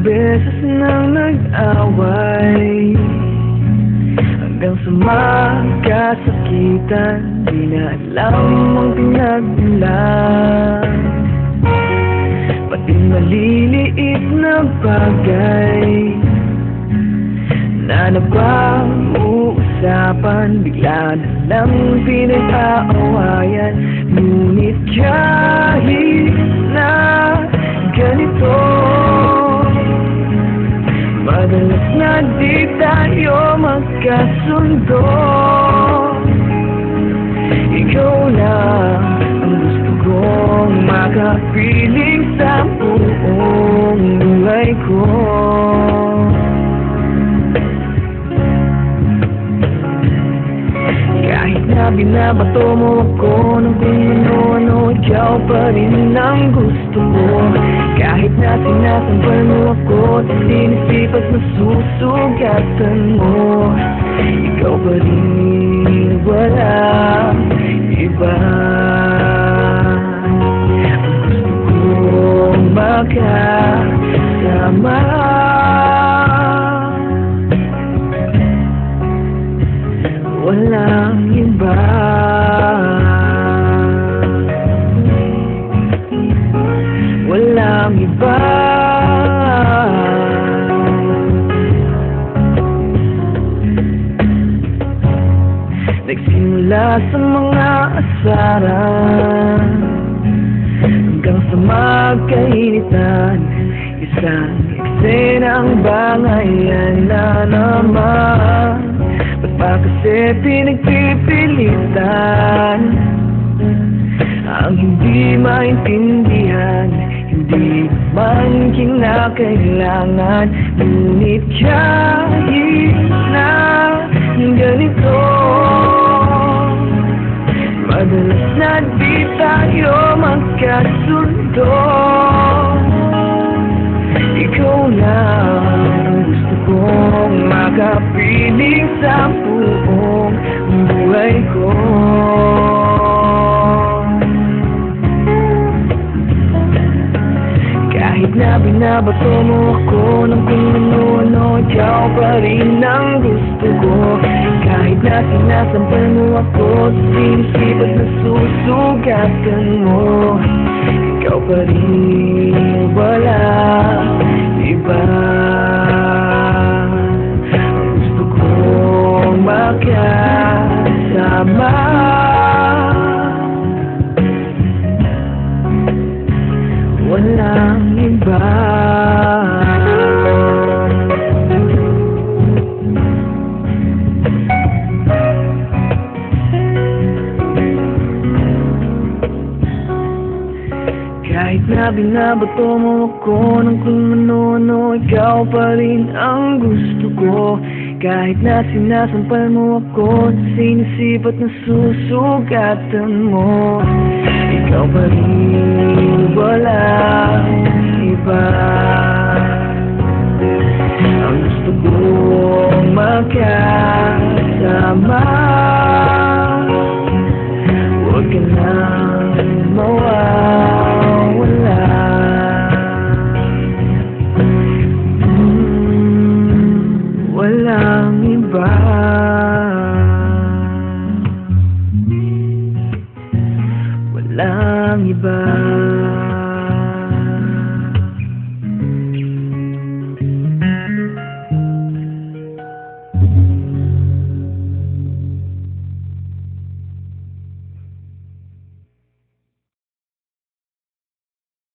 beses nang nag-away, hanggang sa magkasakitan. Di na alam ang pinagmulan, pati maliliit na bagay na napag-uusapan, bigla na lang pinag-aawayan. Ngunit kahit na ganito, madalas na di tayo magkasundo. Ikaw lang ang gusto kong makapiling sa buong buhay ko. Kahit na binabato mo ako ng kung ano-ano, ikaw pa rin ang gusto mo. Kahit na sinasampal mo ako at sinisip at nasusugatan mo, ikaw pa rin, walang iba. Gusto kong makasama, walang iba. Walang iba. Nagsimula sa mga asaran, hanggang sa magkainitan, isang eksenang bangayan na naman. Ba't ba kasi pinagpipilitan ang hindi maintindihan, hindi man kinakailangan? Ngunit kahit na ganito, madalas na di tayo magkasundo. Ikaw lang gusto kong makapiling sa buong buhay ko. Kahit na binabato mo ako ng kung ano-ano, ikaw pa rin ang gusto ko. Kahit na sinasampal mo ako sa sinisip at nasusugatan mo, ikaw pa rin, walang iba. Gusto kong makasama, walang iba. Kahit na binabato mo ako ng kung ano-ano, ikaw pa rin ang gusto ko. Kahit na sinasampal mo ako, sinisip at nasusugatan mo, ikaw pa rin, walang iba. Ang gusto kong makasama, huwag ka nang mawawala. Walang iba. Walang iba.